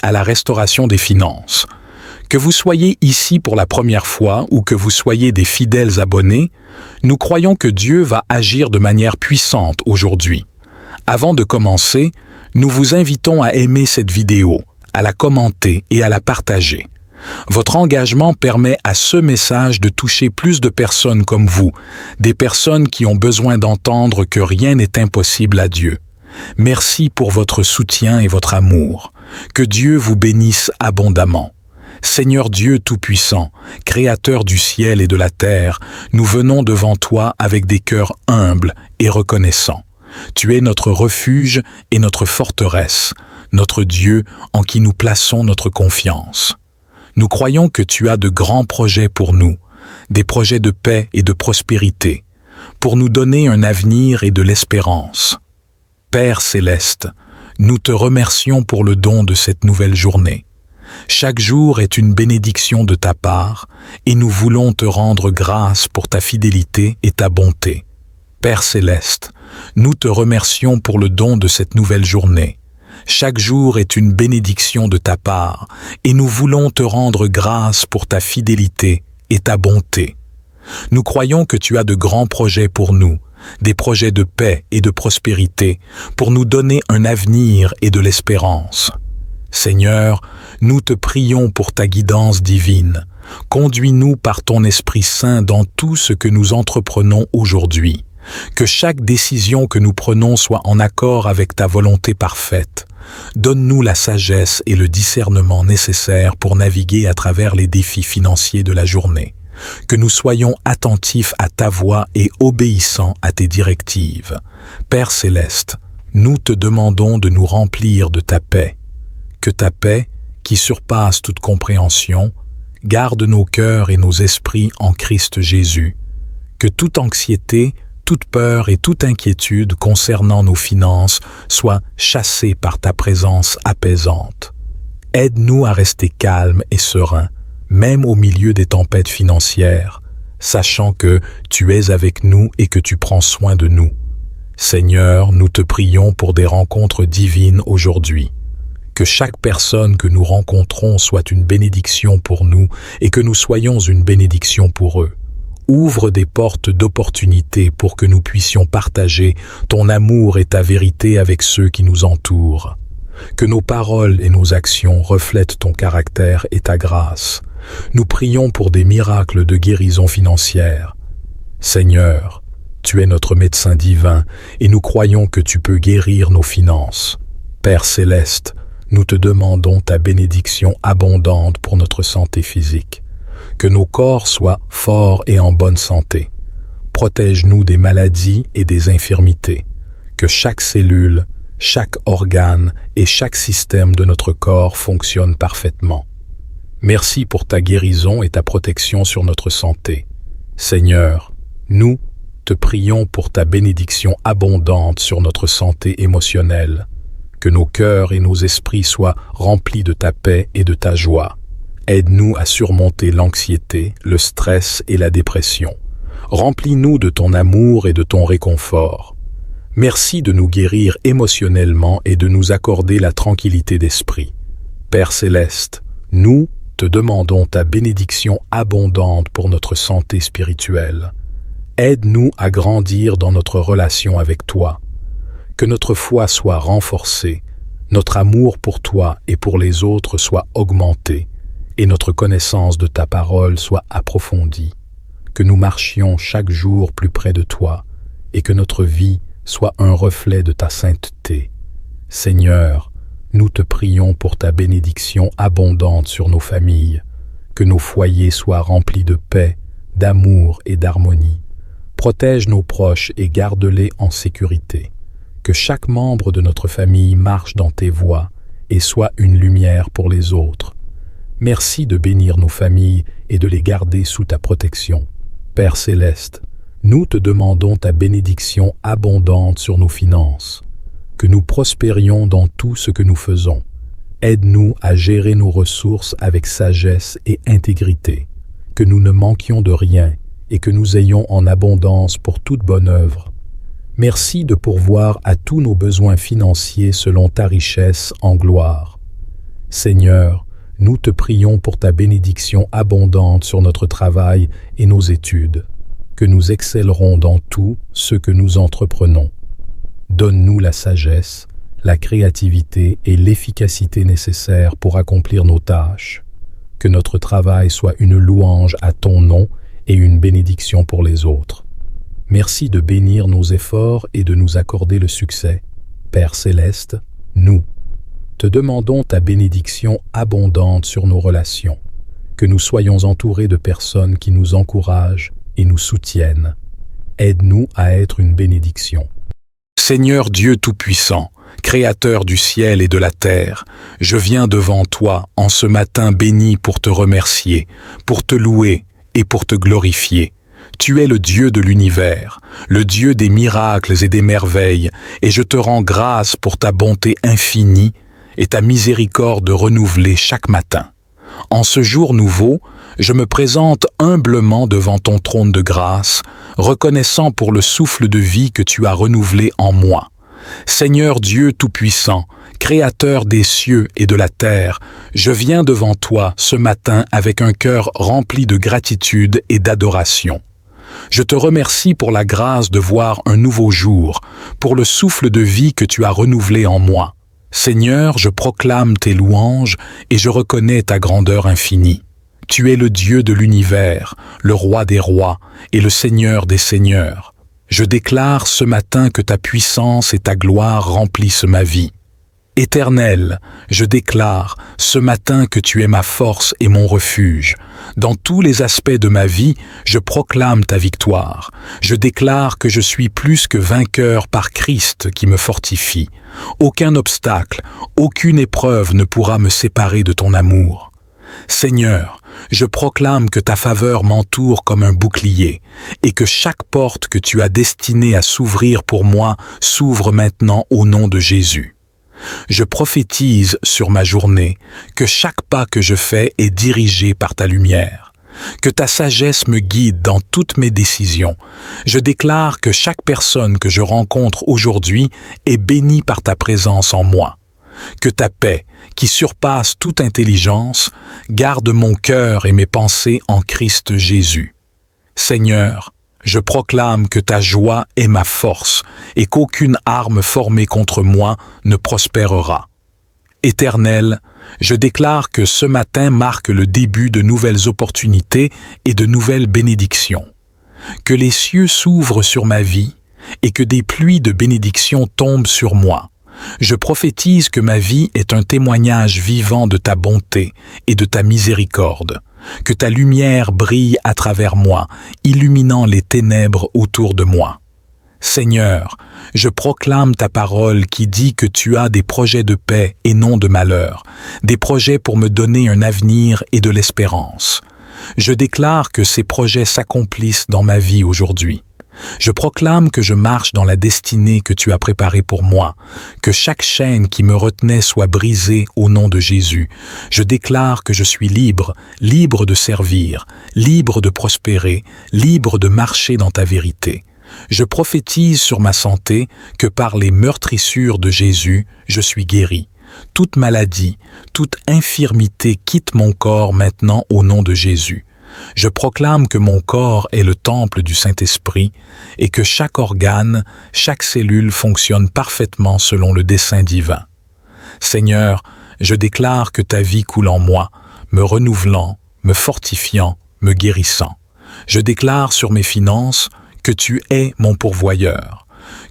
à la restauration des finances. Que vous soyez ici pour la première fois ou que vous soyez des fidèles abonnés, nous croyons que Dieu va agir de manière puissante aujourd'hui. Avant de commencer, nous vous invitons à aimer cette vidéo, à la commenter et à la partager. Votre engagement permet à ce message de toucher plus de personnes comme vous, des personnes qui ont besoin d'entendre que rien n'est impossible à Dieu. Merci pour votre soutien et votre amour. Que Dieu vous bénisse abondamment. Seigneur Dieu Tout-Puissant, Créateur du ciel et de la terre, nous venons devant toi avec des cœurs humbles et reconnaissants. Tu es notre refuge et notre forteresse, notre Dieu en qui nous plaçons notre confiance. Nous croyons que tu as de grands projets pour nous, des projets de paix et de prospérité, pour nous donner un avenir et de l'espérance. Père céleste, nous te remercions pour le don de cette nouvelle journée. Chaque jour est une bénédiction de ta part, et nous voulons te rendre grâce pour ta fidélité et ta bonté. Père céleste, nous te remercions pour le don de cette nouvelle journée. Chaque jour est une bénédiction de ta part, et nous voulons te rendre grâce pour ta fidélité et ta bonté. Nous croyons que tu as de grands projets pour nous, des projets de paix et de prospérité, pour nous donner un avenir et de l'espérance. Seigneur, nous te prions pour ta guidance divine. Conduis-nous par ton Esprit Saint dans tout ce que nous entreprenons aujourd'hui. Que chaque décision que nous prenons soit en accord avec ta volonté parfaite. Donne-nous la sagesse et le discernement nécessaires pour naviguer à travers les défis financiers de la journée. Que nous soyons attentifs à ta voix et obéissants à tes directives. Père céleste, nous te demandons de nous remplir de ta paix. Que ta paix, qui surpasse toute compréhension, garde nos cœurs et nos esprits en Christ Jésus. Que toute anxiété, toute peur et toute inquiétude concernant nos finances soient chassées par ta présence apaisante. Aide-nous à rester calmes et sereins, même au milieu des tempêtes financières, sachant que tu es avec nous et que tu prends soin de nous. Seigneur, nous te prions pour des rencontres divines aujourd'hui. Que chaque personne que nous rencontrons soit une bénédiction pour nous et que nous soyons une bénédiction pour eux. Ouvre des portes d'opportunité pour que nous puissions partager ton amour et ta vérité avec ceux qui nous entourent. Que nos paroles et nos actions reflètent ton caractère et ta grâce. Nous prions pour des miracles de guérison financière. Seigneur, tu es notre médecin divin et nous croyons que tu peux guérir nos finances. Père céleste, nous te demandons ta bénédiction abondante pour notre santé physique. Que nos corps soient forts et en bonne santé. Protège-nous des maladies et des infirmités. Que chaque cellule, chaque organe et chaque système de notre corps fonctionne parfaitement. Merci pour ta guérison et ta protection sur notre santé. Seigneur, nous te prions pour ta bénédiction abondante sur notre santé émotionnelle. Que nos cœurs et nos esprits soient remplis de ta paix et de ta joie. Aide-nous à surmonter l'anxiété, le stress et la dépression. Remplis-nous de ton amour et de ton réconfort. Merci de nous guérir émotionnellement et de nous accorder la tranquillité d'esprit. Père céleste, nous te demandons ta bénédiction abondante pour notre santé spirituelle. Aide-nous à grandir dans notre relation avec toi. Que notre foi soit renforcée, notre amour pour toi et pour les autres soit augmenté, et notre connaissance de ta parole soit approfondie. Que nous marchions chaque jour plus près de toi, et que notre vie soit un reflet de ta sainteté. Seigneur, nous te prions pour ta bénédiction abondante sur nos familles, que nos foyers soient remplis de paix, d'amour et d'harmonie. Protège nos proches et garde-les en sécurité. Que chaque membre de notre famille marche dans tes voies et soit une lumière pour les autres. Merci de bénir nos familles et de les garder sous ta protection. Père céleste, nous te demandons ta bénédiction abondante sur nos finances. Que nous prospérions dans tout ce que nous faisons. Aide-nous à gérer nos ressources avec sagesse et intégrité. Que nous ne manquions de rien et que nous ayons en abondance pour toute bonne œuvre. Merci de pourvoir à tous nos besoins financiers selon ta richesse en gloire. Seigneur, nous te prions pour ta bénédiction abondante sur notre travail et nos études, que nous excellerons dans tout ce que nous entreprenons. Donne-nous la sagesse, la créativité et l'efficacité nécessaires pour accomplir nos tâches. Que notre travail soit une louange à ton nom et une bénédiction pour les autres. Merci de bénir nos efforts et de nous accorder le succès. Père céleste, nous te demandons ta bénédiction abondante sur nos relations, que nous soyons entourés de personnes qui nous encouragent et nous soutiennent. Aide-nous à être une bénédiction. Seigneur Dieu Tout-Puissant, Créateur du ciel et de la terre, je viens devant toi en ce matin béni pour te remercier, pour te louer et pour te glorifier. Tu es le Dieu de l'univers, le Dieu des miracles et des merveilles, et je te rends grâce pour ta bonté infinie et ta miséricorde renouvelée chaque matin. En ce jour nouveau, je me présente humblement devant ton trône de grâce, reconnaissant pour le souffle de vie que tu as renouvelé en moi. Seigneur Dieu Tout-Puissant, Créateur des cieux et de la terre, je viens devant toi ce matin avec un cœur rempli de gratitude et d'adoration. Je te remercie pour la grâce de voir un nouveau jour, pour le souffle de vie que tu as renouvelé en moi. Seigneur, je proclame tes louanges et je reconnais ta grandeur infinie. Tu es le Dieu de l'univers, le Roi des rois et le Seigneur des seigneurs. Je déclare ce matin que ta puissance et ta gloire remplissent ma vie. Éternel, je déclare ce matin que tu es ma force et mon refuge. Dans tous les aspects de ma vie, je proclame ta victoire. Je déclare que je suis plus que vainqueur par Christ qui me fortifie. Aucun obstacle, aucune épreuve ne pourra me séparer de ton amour. Seigneur, je proclame que ta faveur m'entoure comme un bouclier et que chaque porte que tu as destinée à s'ouvrir pour moi s'ouvre maintenant au nom de Jésus. Je prophétise sur ma journée que chaque pas que je fais est dirigé par ta lumière, que ta sagesse me guide dans toutes mes décisions. Je déclare que chaque personne que je rencontre aujourd'hui est bénie par ta présence en moi. Que ta paix, qui surpasse toute intelligence, garde mon cœur et mes pensées en Christ Jésus. Seigneur, je proclame que ta joie est ma force et qu'aucune arme formée contre moi ne prospérera. Éternel, je déclare que ce matin marque le début de nouvelles opportunités et de nouvelles bénédictions. Que les cieux s'ouvrent sur ma vie et que des pluies de bénédictions tombent sur moi. Je prophétise que ma vie est un témoignage vivant de ta bonté et de ta miséricorde, que ta lumière brille à travers moi, illuminant les ténèbres autour de moi. Seigneur, je proclame ta parole qui dit que tu as des projets de paix et non de malheur, des projets pour me donner un avenir et de l'espérance. Je déclare que ces projets s'accomplissent dans ma vie aujourd'hui. Je proclame que je marche dans la destinée que tu as préparée pour moi, que chaque chaîne qui me retenait soit brisée au nom de Jésus. Je déclare que je suis libre, libre de servir, libre de prospérer, libre de marcher dans ta vérité. Je prophétise sur ma santé que par les meurtrissures de Jésus, je suis guéri. Toute maladie, toute infirmité quitte mon corps maintenant au nom de Jésus. Je proclame que mon corps est le temple du Saint-Esprit et que chaque organe, chaque cellule fonctionne parfaitement selon le dessein divin. Seigneur, je déclare que ta vie coule en moi, me renouvelant, me fortifiant, me guérissant. Je déclare sur mes finances que tu es mon pourvoyeur,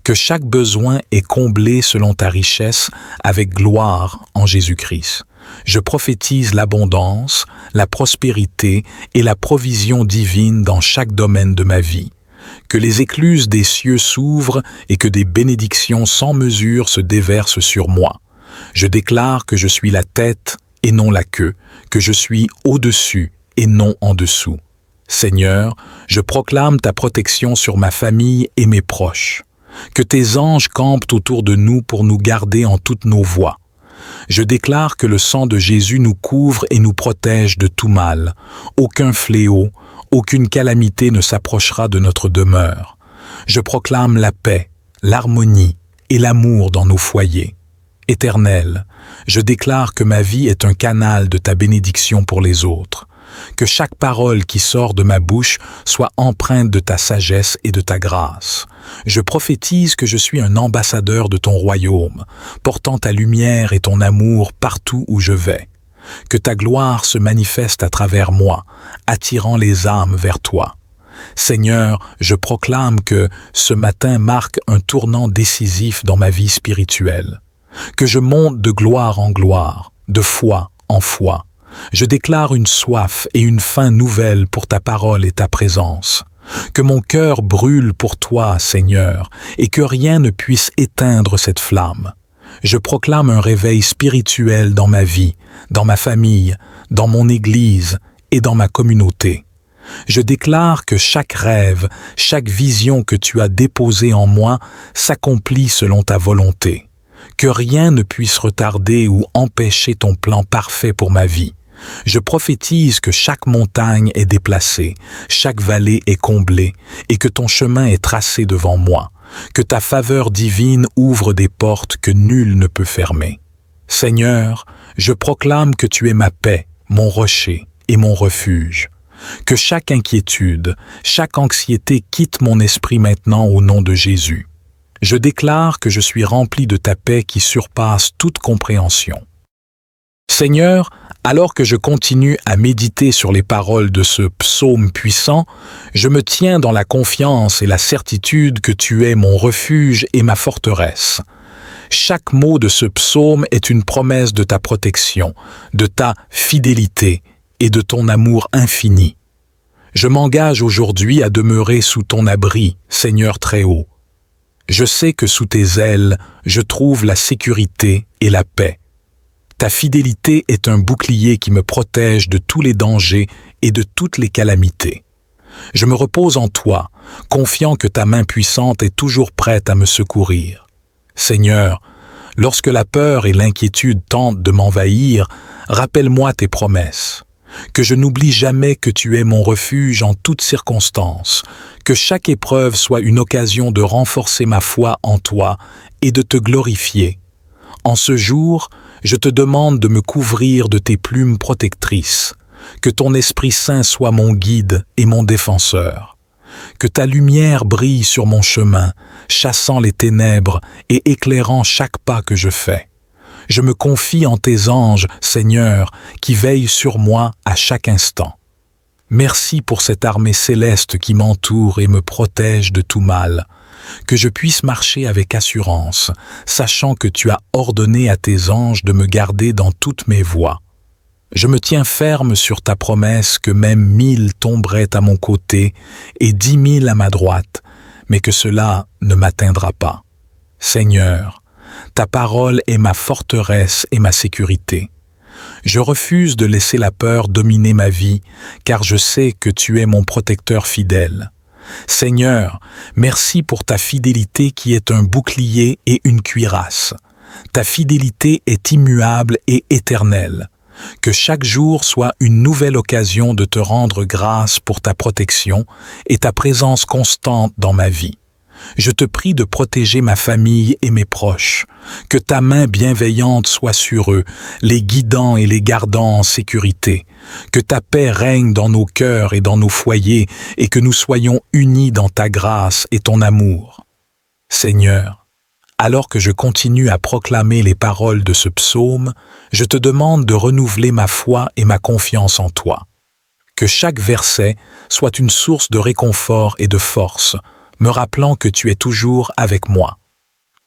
que chaque besoin est comblé selon ta richesse avec gloire en Jésus-Christ. Je prophétise l'abondance, la prospérité et la provision divine dans chaque domaine de ma vie. Que les écluses des cieux s'ouvrent et que des bénédictions sans mesure se déversent sur moi. Je déclare que je suis la tête et non la queue, que je suis au-dessus et non en dessous. Seigneur, je proclame ta protection sur ma famille et mes proches. Que tes anges campent autour de nous pour nous garder en toutes nos voies. Je déclare que le sang de Jésus nous couvre et nous protège de tout mal. Aucun fléau, aucune calamité ne s'approchera de notre demeure. Je proclame la paix, l'harmonie et l'amour dans nos foyers. Éternel, je déclare que ma vie est un canal de ta bénédiction pour les autres. Que chaque parole qui sort de ma bouche soit empreinte de ta sagesse et de ta grâce. Je prophétise que je suis un ambassadeur de ton royaume, portant ta lumière et ton amour partout où je vais. Que ta gloire se manifeste à travers moi, attirant les âmes vers toi. Seigneur, je proclame que ce matin marque un tournant décisif dans ma vie spirituelle. Que je monte de gloire en gloire, de foi en foi. Je déclare une soif et une faim nouvelle pour ta parole et ta présence. Que mon cœur brûle pour toi, Seigneur, et que rien ne puisse éteindre cette flamme. Je proclame un réveil spirituel dans ma vie, dans ma famille, dans mon Église et dans ma communauté. Je déclare que chaque rêve, chaque vision que tu as déposée en moi s'accomplit selon ta volonté. Que rien ne puisse retarder ou empêcher ton plan parfait pour ma vie. Je prophétise que chaque montagne est déplacée, chaque vallée est comblée et que ton chemin est tracé devant moi. Que ta faveur divine ouvre des portes que nul ne peut fermer. Seigneur, je proclame que tu es ma paix, mon rocher et mon refuge. Que chaque inquiétude, chaque anxiété quitte mon esprit maintenant au nom de Jésus. Je déclare que je suis rempli de ta paix qui surpasse toute compréhension. Seigneur, alors que je continue à méditer sur les paroles de ce psaume puissant, je me tiens dans la confiance et la certitude que tu es mon refuge et ma forteresse. Chaque mot de ce psaume est une promesse de ta protection, de ta fidélité et de ton amour infini. Je m'engage aujourd'hui à demeurer sous ton abri, Seigneur Très-Haut. Je sais que sous tes ailes, je trouve la sécurité et la paix. Ta fidélité est un bouclier qui me protège de tous les dangers et de toutes les calamités. Je me repose en toi, confiant que ta main puissante est toujours prête à me secourir. Seigneur, lorsque la peur et l'inquiétude tentent de m'envahir, rappelle-moi tes promesses. Que je n'oublie jamais que tu es mon refuge en toutes circonstances, que chaque épreuve soit une occasion de renforcer ma foi en toi et de te glorifier. En ce jour, je te demande de me couvrir de tes plumes protectrices, que ton Esprit Saint soit mon guide et mon défenseur, que ta lumière brille sur mon chemin, chassant les ténèbres et éclairant chaque pas que je fais. Je me confie en tes anges, Seigneur, qui veillent sur moi à chaque instant. Merci pour cette armée céleste qui m'entoure et me protège de tout mal. Que je puisse marcher avec assurance, sachant que tu as ordonné à tes anges de me garder dans toutes mes voies. Je me tiens ferme sur ta promesse que même 1000 tomberaient à mon côté et 10 000 à ma droite, mais que cela ne m'atteindra pas. Seigneur, ta parole est ma forteresse et ma sécurité. Je refuse de laisser la peur dominer ma vie, car je sais que tu es mon protecteur fidèle. Seigneur, merci pour ta fidélité qui est un bouclier et une cuirasse. Ta fidélité est immuable et éternelle. Que chaque jour soit une nouvelle occasion de te rendre grâce pour ta protection et ta présence constante dans ma vie. Je te prie de protéger ma famille et mes proches, que ta main bienveillante soit sur eux, les guidant et les gardant en sécurité, que ta paix règne dans nos cœurs et dans nos foyers et que nous soyons unis dans ta grâce et ton amour. Seigneur, alors que je continue à proclamer les paroles de ce psaume, je te demande de renouveler ma foi et ma confiance en toi. Que chaque verset soit une source de réconfort et de force, me rappelant que tu es toujours avec moi.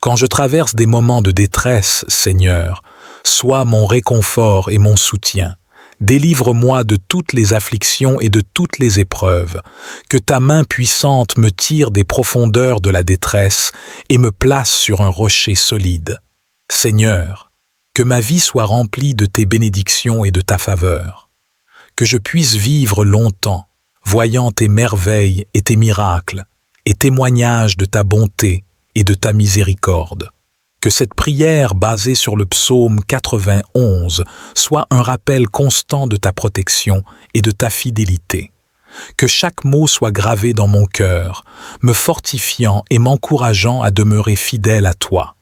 Quand je traverse des moments de détresse, Seigneur, sois mon réconfort et mon soutien. Délivre-moi de toutes les afflictions et de toutes les épreuves. Que ta main puissante me tire des profondeurs de la détresse et me place sur un rocher solide. Seigneur, que ma vie soit remplie de tes bénédictions et de ta faveur. Que je puisse vivre longtemps, voyant tes merveilles et tes miracles, et témoignage de ta bonté et de ta miséricorde. Que cette prière basée sur le psaume 91 soit un rappel constant de ta protection et de ta fidélité. Que chaque mot soit gravé dans mon cœur, me fortifiant et m'encourageant à demeurer fidèle à toi.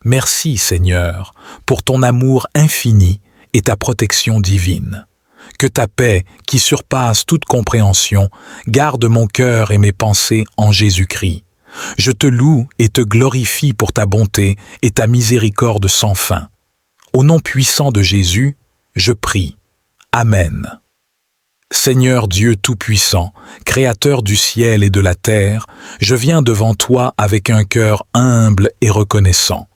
Merci, Seigneur, pour ton amour infini et ta protection divine. Que ta paix, qui surpasse toute compréhension, garde mon cœur et mes pensées en Jésus-Christ. Je te loue et te glorifie pour ta bonté et ta miséricorde sans fin. Au nom puissant de Jésus, je prie. Amen. Seigneur Dieu Tout-Puissant, Créateur du ciel et de la terre, je viens devant toi avec un cœur humble et reconnaissant.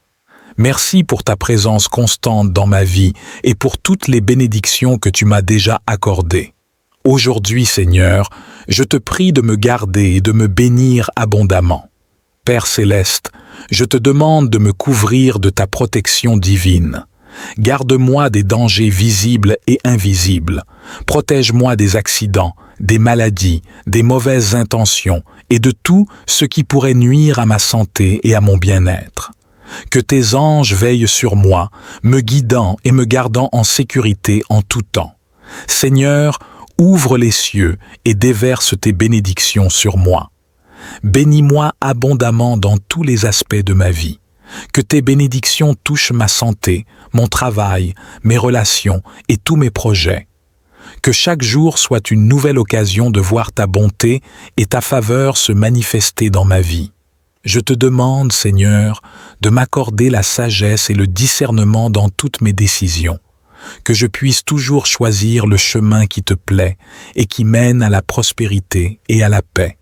Merci pour ta présence constante dans ma vie et pour toutes les bénédictions que tu m'as déjà accordées. Aujourd'hui, Seigneur, je te prie de me garder et de me bénir abondamment. Père céleste, je te demande de me couvrir de ta protection divine. Garde-moi des dangers visibles et invisibles. Protège-moi des accidents, des maladies, des mauvaises intentions et de tout ce qui pourrait nuire à ma santé et à mon bien-être. Que tes anges veillent sur moi, me guidant et me gardant en sécurité en tout temps. Seigneur, ouvre les cieux et déverse tes bénédictions sur moi. Bénis-moi abondamment dans tous les aspects de ma vie. Que tes bénédictions touchent ma santé, mon travail, mes relations et tous mes projets. Que chaque jour soit une nouvelle occasion de voir ta bonté et ta faveur se manifester dans ma vie. Je te demande, Seigneur, de m'accorder la sagesse et le discernement dans toutes mes décisions, que je puisse toujours choisir le chemin qui te plaît et qui mène à la prospérité et à la paix.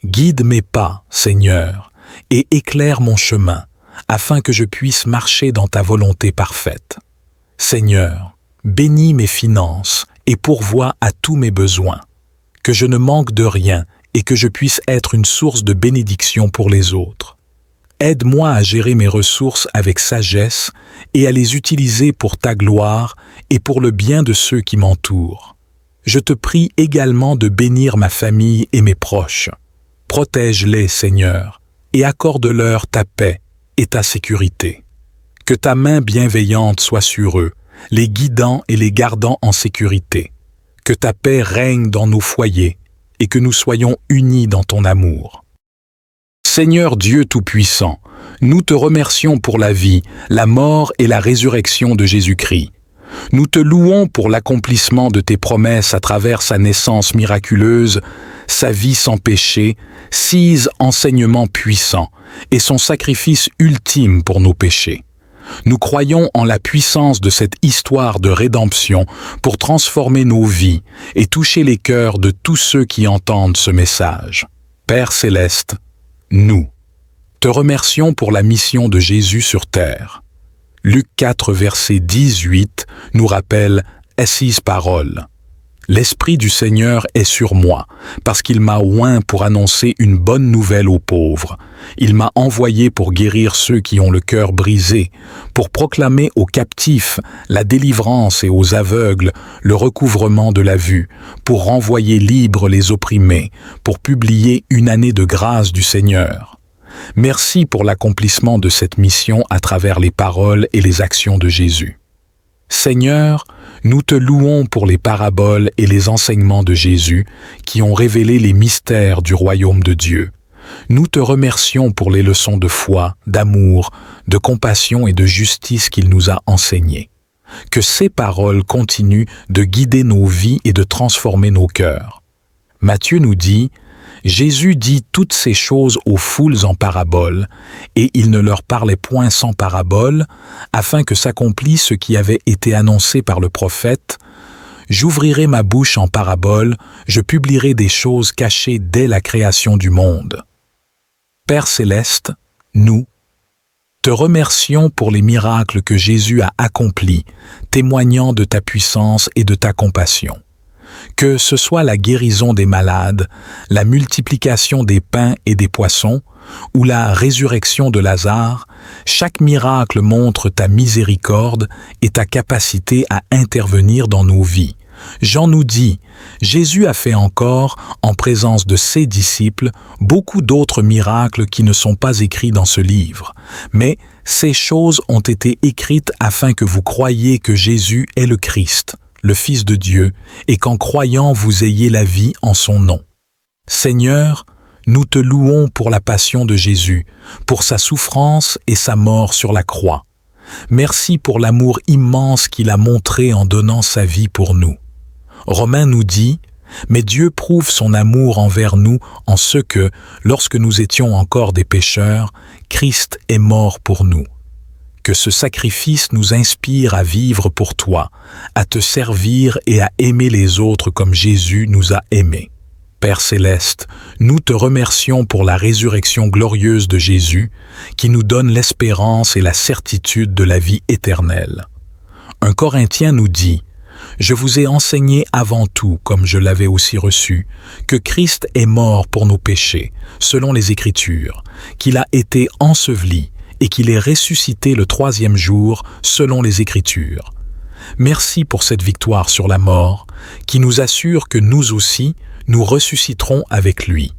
Guide mes pas, Seigneur, et éclaire mon chemin, afin que je puisse marcher dans ta volonté parfaite. Seigneur, bénis mes finances et pourvois à tous mes besoins, que je ne manque de rien et que je puisse être une source de bénédiction pour les autres. Aide-moi à gérer mes ressources avec sagesse et à les utiliser pour ta gloire et pour le bien de ceux qui m'entourent. Je te prie également de bénir ma famille et mes proches. Protège-les, Seigneur, et accorde-leur ta paix et ta sécurité. Que ta main bienveillante soit sur eux, les guidant et les gardant en sécurité. Que ta paix règne dans nos foyers et que nous soyons unis dans ton amour. Seigneur Dieu Tout-Puissant, nous te remercions pour la vie, la mort et la résurrection de Jésus-Christ. Nous te louons pour l'accomplissement de tes promesses à travers sa naissance miraculeuse, sa vie sans péché, six enseignements puissants et son sacrifice ultime pour nos péchés. Nous croyons en la puissance de cette histoire de rédemption pour transformer nos vies et toucher les cœurs de tous ceux qui entendent ce message. Père céleste, nous te remercions pour la mission de Jésus sur terre. Luc 4, verset 18 nous rappelle ces paroles. L'Esprit du Seigneur est sur moi, parce qu'il m'a oint pour annoncer une bonne nouvelle aux pauvres. Il m'a envoyé pour guérir ceux qui ont le cœur brisé, pour proclamer aux captifs la délivrance et aux aveugles le recouvrement de la vue, pour renvoyer libres les opprimés, pour publier une année de grâce du Seigneur. Merci pour l'accomplissement de cette mission à travers les paroles et les actions de Jésus. Seigneur, nous te louons pour les paraboles et les enseignements de Jésus qui ont révélé les mystères du royaume de Dieu. Nous te remercions pour les leçons de foi, d'amour, de compassion et de justice qu'il nous a enseignées. Que ces paroles continuent de guider nos vies et de transformer nos cœurs. Matthieu nous dit « Jésus dit toutes ces choses aux foules en paraboles, et il ne leur parlait point sans parabole, afin que s'accomplisse ce qui avait été annoncé par le prophète. J'ouvrirai ma bouche en parabole, je publierai des choses cachées dès la création du monde. » Père céleste, nous te remercions pour les miracles que Jésus a accomplis, témoignant de ta puissance et de ta compassion. Que ce soit la guérison des malades, la multiplication des pains et des poissons, ou la résurrection de Lazare, chaque miracle montre ta miséricorde et ta capacité à intervenir dans nos vies. Jean nous dit, Jésus a fait encore, en présence de ses disciples, beaucoup d'autres miracles qui ne sont pas écrits dans ce livre. Mais ces choses ont été écrites afin que vous croyiez que Jésus est le Christ, le Fils de Dieu, et qu'en croyant vous ayez la vie en son nom. Seigneur, nous te louons pour la passion de Jésus, pour sa souffrance et sa mort sur la croix. Merci pour l'amour immense qu'il a montré en donnant sa vie pour nous. Romains nous dit « Mais Dieu prouve son amour envers nous en ce que, lorsque nous étions encore des pécheurs, Christ est mort pour nous. » Que ce sacrifice nous inspire à vivre pour toi, à te servir et à aimer les autres comme Jésus nous a aimés. Père céleste, nous te remercions pour la résurrection glorieuse de Jésus qui nous donne l'espérance et la certitude de la vie éternelle. Un Corinthien nous dit « Je vous ai enseigné avant tout, comme je l'avais aussi reçu, que Christ est mort pour nos péchés, selon les Écritures, qu'il a été enseveli et qu'il est ressuscité le troisième jour, selon les Écritures. Merci pour cette victoire sur la mort, qui nous assure que nous aussi, nous ressusciterons avec lui.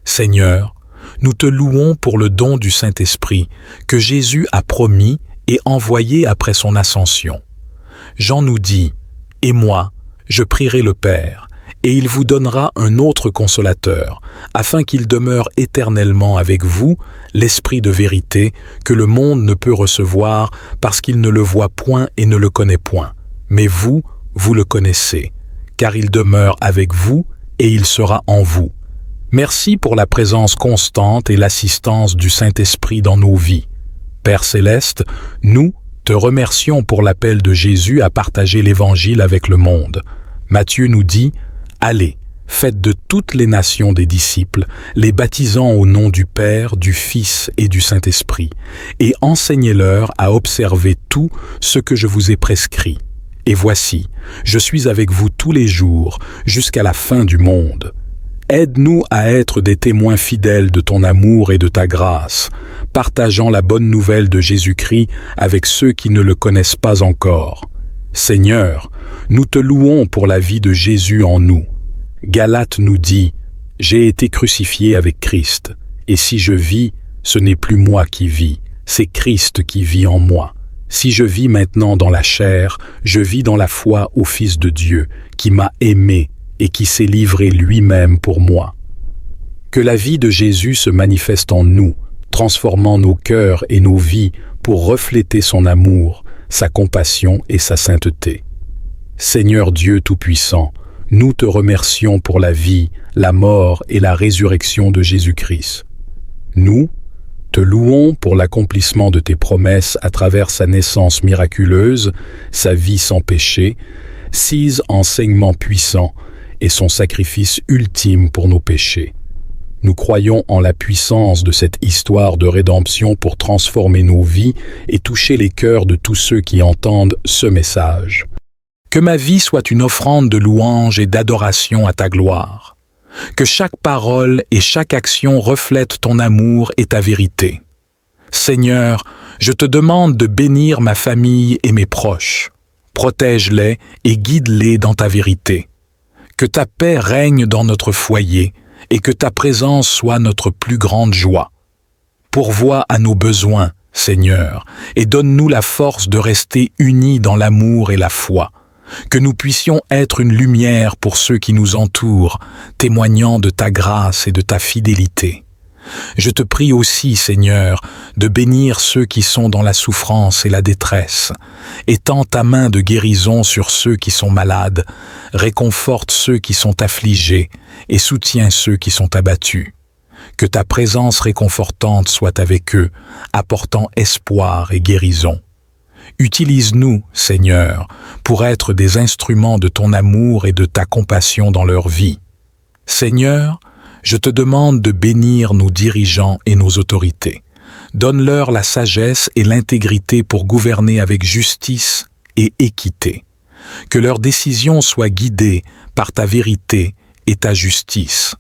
Seigneur, nous te louons pour le don du Saint-Esprit que Jésus a promis et envoyé après son ascension. Jean nous dit « Et moi, je prierai le Père, et il vous donnera un autre consolateur, afin qu'il demeure éternellement avec vous, l'Esprit de vérité, que le monde ne peut recevoir parce qu'il ne le voit point et ne le connaît point. Mais vous, vous le connaissez, car il demeure avec vous et il sera en vous. Merci pour la présence constante et l'assistance du Saint-Esprit dans nos vies. Père céleste, nous te remercions pour l'appel de Jésus à partager l'Évangile avec le monde. Matthieu nous dit « Allez, faites de toutes les nations des disciples, les baptisant au nom du Père, du Fils et du Saint-Esprit, et enseignez-leur à observer tout ce que je vous ai prescrit. Et voici, je suis avec vous tous les jours, jusqu'à la fin du monde. Aide-nous à être des témoins fidèles de ton amour et de ta grâce, partageant la bonne nouvelle de Jésus-Christ avec ceux qui ne le connaissent pas encore. Seigneur, nous te louons pour la vie de Jésus en nous. Galates nous dit « J'ai été crucifié avec Christ, et si je vis, ce n'est plus moi qui vis, c'est Christ qui vit en moi. Si je vis maintenant dans la chair, je vis dans la foi au Fils de Dieu, qui m'a aimé et qui s'est livré lui-même pour moi. » Que la vie de Jésus se manifeste en nous, transformant nos cœurs et nos vies pour refléter son amour, sa compassion et sa sainteté. Seigneur Dieu Tout-Puissant, nous te remercions pour la vie, la mort et la résurrection de Jésus-Christ. Nous te louons pour l'accomplissement de tes promesses à travers sa naissance miraculeuse, sa vie sans péché, ses enseignements puissants et son sacrifice ultime pour nos péchés. Nous croyons en la puissance de cette histoire de rédemption pour transformer nos vies et toucher les cœurs de tous ceux qui entendent ce message. Que ma vie soit une offrande de louange et d'adoration à ta gloire. Que chaque parole et chaque action reflètent ton amour et ta vérité. Seigneur, je te demande de bénir ma famille et mes proches. Protège-les et guide-les dans ta vérité. Que ta paix règne dans notre foyer et que ta présence soit notre plus grande joie. Pourvois à nos besoins, Seigneur, et donne-nous la force de rester unis dans l'amour et la foi. Que nous puissions être une lumière pour ceux qui nous entourent, témoignant de ta grâce et de ta fidélité. Je te prie aussi, Seigneur, de bénir ceux qui sont dans la souffrance et la détresse. Étends ta main de guérison sur ceux qui sont malades, réconforte ceux qui sont affligés et soutiens ceux qui sont abattus. Que ta présence réconfortante soit avec eux, apportant espoir et guérison. Utilise-nous, Seigneur, pour être des instruments de ton amour et de ta compassion dans leur vie. Seigneur, je te demande de bénir nos dirigeants et nos autorités. Donne-leur la sagesse et l'intégrité pour gouverner avec justice et équité. Que leurs décisions soient guidées par ta vérité et ta justice.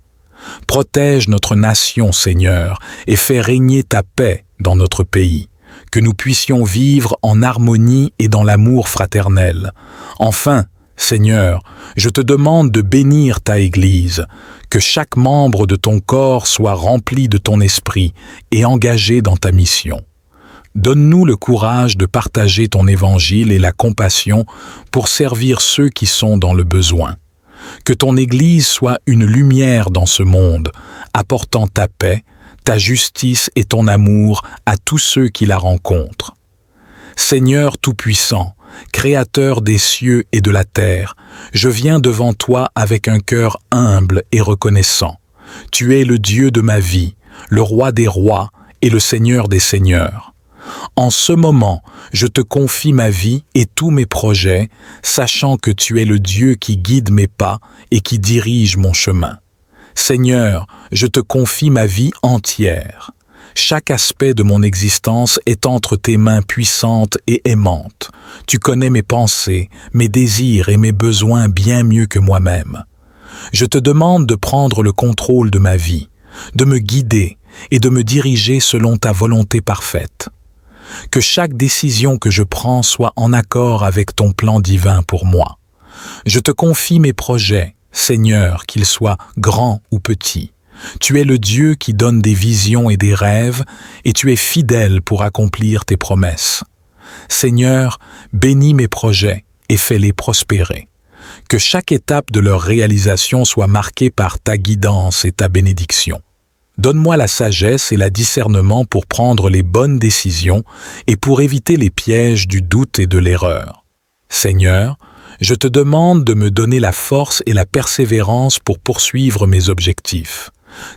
Protège notre nation, Seigneur, et fais régner ta paix dans notre pays. Que nous puissions vivre en harmonie et dans l'amour fraternel. Enfin, Seigneur, je te demande de bénir ta Église, que chaque membre de ton corps soit rempli de ton esprit et engagé dans ta mission. Donne-nous le courage de partager ton évangile et la compassion pour servir ceux qui sont dans le besoin. Que ton Église soit une lumière dans ce monde, apportant ta paix, ta justice et ton amour à tous ceux qui la rencontrent. Seigneur Tout-Puissant, Créateur des cieux et de la terre, je viens devant toi avec un cœur humble et reconnaissant. Tu es le Dieu de ma vie, le Roi des rois et le Seigneur des seigneurs. En ce moment, je te confie ma vie et tous mes projets, sachant que tu es le Dieu qui guide mes pas et qui dirige mon chemin. Seigneur, je te confie ma vie entière. Chaque aspect de mon existence est entre tes mains puissantes et aimantes. Tu connais mes pensées, mes désirs et mes besoins bien mieux que moi-même. Je te demande de prendre le contrôle de ma vie, de me guider et de me diriger selon ta volonté parfaite. Que chaque décision que je prends soit en accord avec ton plan divin pour moi. Je te confie mes projets, Seigneur, qu'ils soient grands ou petits. Tu es le Dieu qui donne des visions et des rêves, et tu es fidèle pour accomplir tes promesses. Seigneur, bénis mes projets et fais-les prospérer. Que chaque étape de leur réalisation soit marquée par ta guidance et ta bénédiction. Donne-moi la sagesse et le discernement pour prendre les bonnes décisions et pour éviter les pièges du doute et de l'erreur. Seigneur, je te demande de me donner la force et la persévérance pour poursuivre mes objectifs.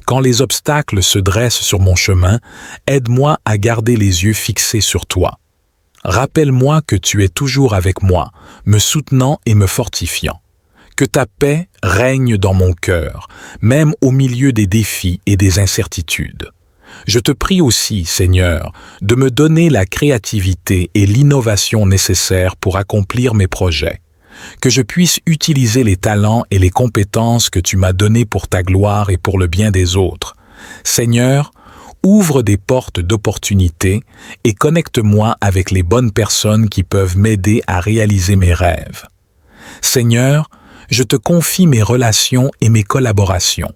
Quand les obstacles se dressent sur mon chemin, aide-moi à garder les yeux fixés sur toi. Rappelle-moi que tu es toujours avec moi, me soutenant et me fortifiant. Que ta paix règne dans mon cœur, même au milieu des défis et des incertitudes. Je te prie aussi, Seigneur, de me donner la créativité et l'innovation nécessaires pour accomplir mes projets. Que je puisse utiliser les talents et les compétences que tu m'as donnés pour ta gloire et pour le bien des autres. Seigneur, ouvre des portes d'opportunités et connecte-moi avec les bonnes personnes qui peuvent m'aider à réaliser mes rêves. Seigneur, je te confie mes relations et mes collaborations.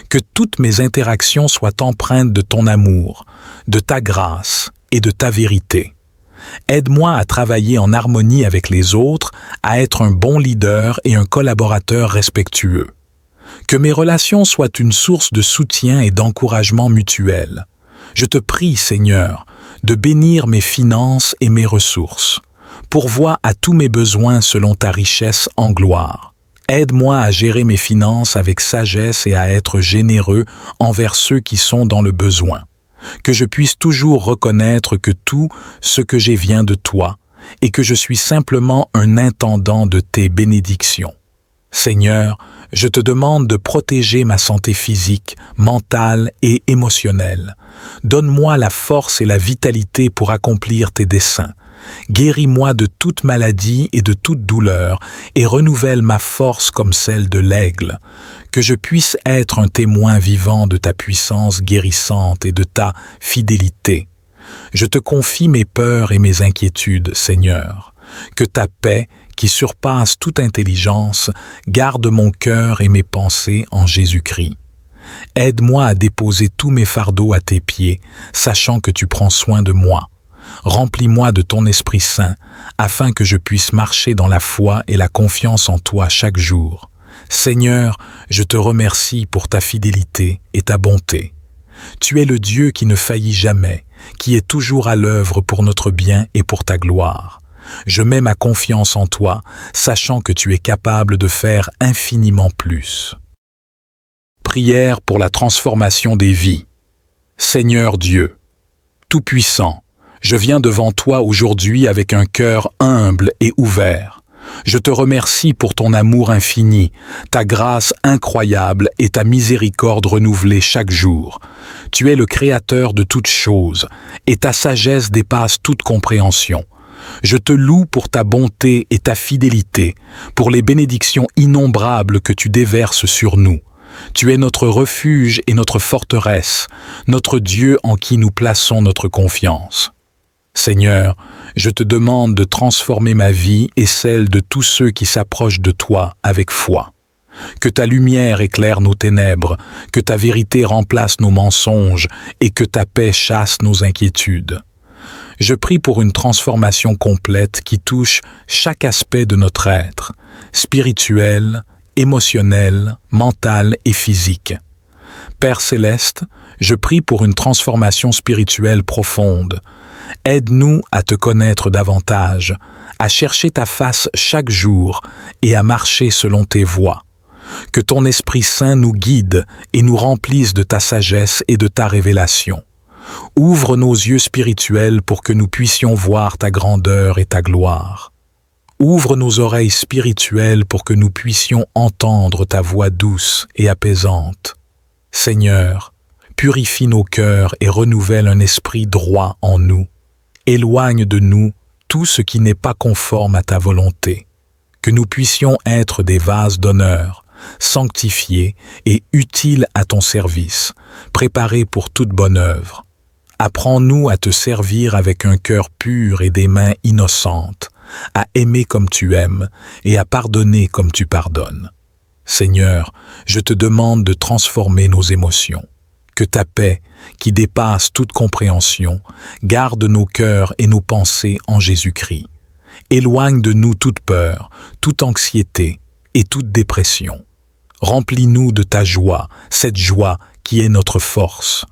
Que toutes mes interactions soient empreintes de ton amour, de ta grâce et de ta vérité. Aide-moi à travailler en harmonie avec les autres, à être un bon leader et un collaborateur respectueux. Que mes relations soient une source de soutien et d'encouragement mutuel. Je te prie, Seigneur, de bénir mes finances et mes ressources. Pourvois à tous mes besoins selon ta richesse en gloire. Aide-moi à gérer mes finances avec sagesse et à être généreux envers ceux qui sont dans le besoin. Que je puisse toujours reconnaître que tout ce que j'ai vient de toi et que je suis simplement un intendant de tes bénédictions. Seigneur, je te demande de protéger ma santé physique, mentale et émotionnelle. Donne-moi la force et la vitalité pour accomplir tes desseins. Guéris-moi de toute maladie et de toute douleur et renouvelle ma force comme celle de l'aigle. Que je puisse être un témoin vivant de ta puissance guérissante et de ta fidélité. Je te confie mes peurs et mes inquiétudes, Seigneur. Que ta paix, qui surpasse toute intelligence, garde mon cœur et mes pensées en Jésus-Christ. Aide-moi à déposer tous mes fardeaux à tes pieds, sachant que tu prends soin de moi. Remplis-moi de ton Esprit Saint, afin que je puisse marcher dans la foi et la confiance en toi chaque jour. Seigneur, je te remercie pour ta fidélité et ta bonté. Tu es le Dieu qui ne faillit jamais, qui est toujours à l'œuvre pour notre bien et pour ta gloire. Je mets ma confiance en toi, sachant que tu es capable de faire infiniment plus. Prière pour la transformation des vies. Seigneur Dieu, Tout-Puissant, je viens devant toi aujourd'hui avec un cœur humble et ouvert. Je te remercie pour ton amour infini, ta grâce incroyable et ta miséricorde renouvelée chaque jour. Tu es le Créateur de toutes choses, et ta sagesse dépasse toute compréhension. Je te loue pour ta bonté et ta fidélité, pour les bénédictions innombrables que tu déverses sur nous. Tu es notre refuge et notre forteresse, notre Dieu en qui nous plaçons notre confiance. Seigneur, je te demande de transformer ma vie et celle de tous ceux qui s'approchent de toi avec foi. Que ta lumière éclaire nos ténèbres, que ta vérité remplace nos mensonges et que ta paix chasse nos inquiétudes. Je prie pour une transformation complète qui touche chaque aspect de notre être, spirituel, émotionnelle, mentale et physique. Père céleste, je prie pour une transformation spirituelle profonde. Aide-nous à te connaître davantage, à chercher ta face chaque jour et à marcher selon tes voies. Que ton Esprit Saint nous guide et nous remplisse de ta sagesse et de ta révélation. Ouvre nos yeux spirituels pour que nous puissions voir ta grandeur et ta gloire. Ouvre nos oreilles spirituelles pour que nous puissions entendre ta voix douce et apaisante. Seigneur, purifie nos cœurs et renouvelle un esprit droit en nous. Éloigne de nous tout ce qui n'est pas conforme à ta volonté. Que nous puissions être des vases d'honneur, sanctifiés et utiles à ton service, préparés pour toute bonne œuvre. Apprends-nous à te servir avec un cœur pur et des mains innocentes, à aimer comme tu aimes et à pardonner comme tu pardonnes. Seigneur, je te demande de transformer nos émotions. Que ta paix, qui dépasse toute compréhension, garde nos cœurs et nos pensées en Jésus-Christ. Éloigne de nous toute peur, toute anxiété et toute dépression. Remplis-nous de ta joie, cette joie qui est notre force.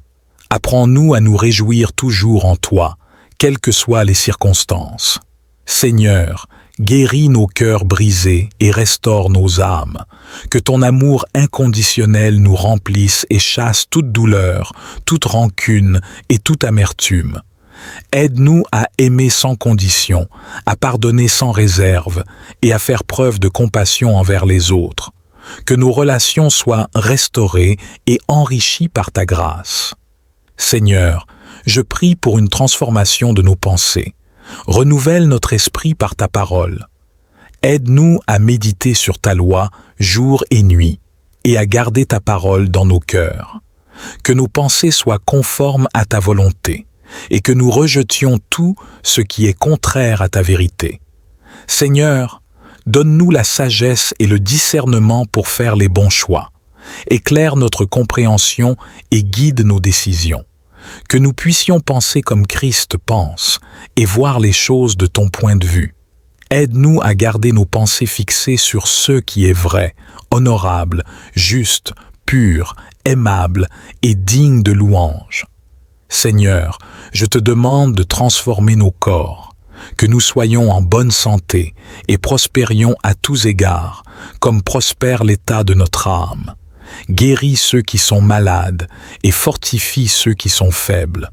Apprends-nous à nous réjouir toujours en toi, quelles que soient les circonstances. Seigneur, guéris nos cœurs brisés et restaure nos âmes. Que ton amour inconditionnel nous remplisse et chasse toute douleur, toute rancune et toute amertume. Aide-nous à aimer sans condition, à pardonner sans réserve et à faire preuve de compassion envers les autres. Que nos relations soient restaurées et enrichies par ta grâce. Seigneur, je prie pour une transformation de nos pensées. Renouvelle notre esprit par ta parole. Aide-nous à méditer sur ta loi jour et nuit et à garder ta parole dans nos cœurs. Que nos pensées soient conformes à ta volonté et que nous rejetions tout ce qui est contraire à ta vérité. Seigneur, donne-nous la sagesse et le discernement pour faire les bons choix. Éclaire notre compréhension et guide nos décisions. Que nous puissions penser comme Christ pense et voir les choses de ton point de vue. Aide-nous à garder nos pensées fixées sur ce qui est vrai, honorable, juste, pur, aimable et digne de louange. Seigneur, je te demande de transformer nos corps, que nous soyons en bonne santé et prospérions à tous égards, comme prospère l'état de notre âme. Guéris ceux qui sont malades et fortifie ceux qui sont faibles.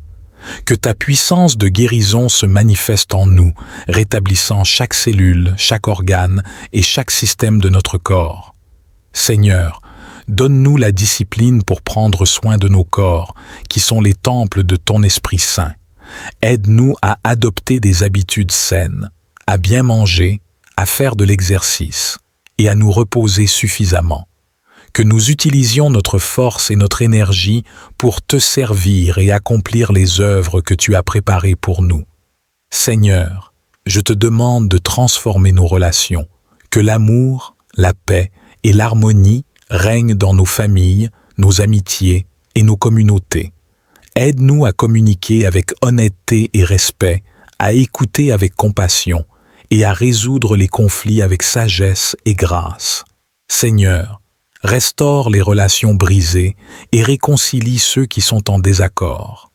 Que ta puissance de guérison se manifeste en nous, rétablissant chaque cellule, chaque organe et chaque système de notre corps. Seigneur, donne-nous la discipline pour prendre soin de nos corps, qui sont les temples de ton Esprit Saint. Aide-nous à adopter des habitudes saines, à bien manger, à faire de l'exercice et à nous reposer suffisamment. Que nous utilisions notre force et notre énergie pour te servir et accomplir les œuvres que tu as préparées pour nous. Seigneur, je te demande de transformer nos relations, que l'amour, la paix et l'harmonie règnent dans nos familles, nos amitiés et nos communautés. Aide-nous à communiquer avec honnêteté et respect, à écouter avec compassion et à résoudre les conflits avec sagesse et grâce. Seigneur, restaure les relations brisées et réconcilie ceux qui sont en désaccord.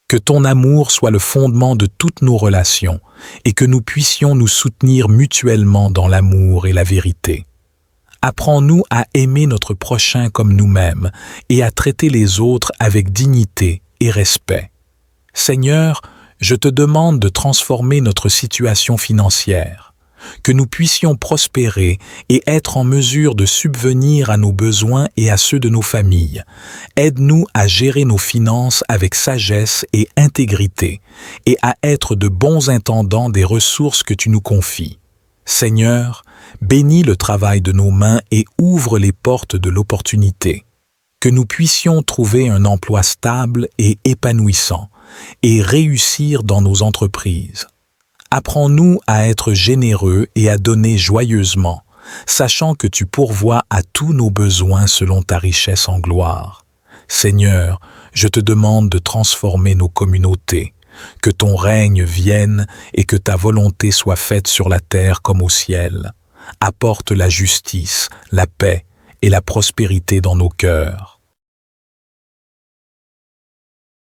Que ton amour soit le fondement de toutes nos relations et que nous puissions nous soutenir mutuellement dans l'amour et la vérité. Apprends-nous à aimer notre prochain comme nous-mêmes et à traiter les autres avec dignité et respect. Seigneur, je te demande de transformer notre situation financière, que nous puissions prospérer et être en mesure de subvenir à nos besoins et à ceux de nos familles. Aide-nous à gérer nos finances avec sagesse et intégrité et à être de bons intendants des ressources que tu nous confies. Seigneur, bénis le travail de nos mains et ouvre les portes de l'opportunité. Que nous puissions trouver un emploi stable et épanouissant et réussir dans nos entreprises. Apprends-nous à être généreux et à donner joyeusement, sachant que tu pourvois à tous nos besoins selon ta richesse en gloire. Seigneur, je te demande de transformer nos communautés, que ton règne vienne et que ta volonté soit faite sur la terre comme au ciel. apporte la justice, la paix et la prospérité dans nos cœurs.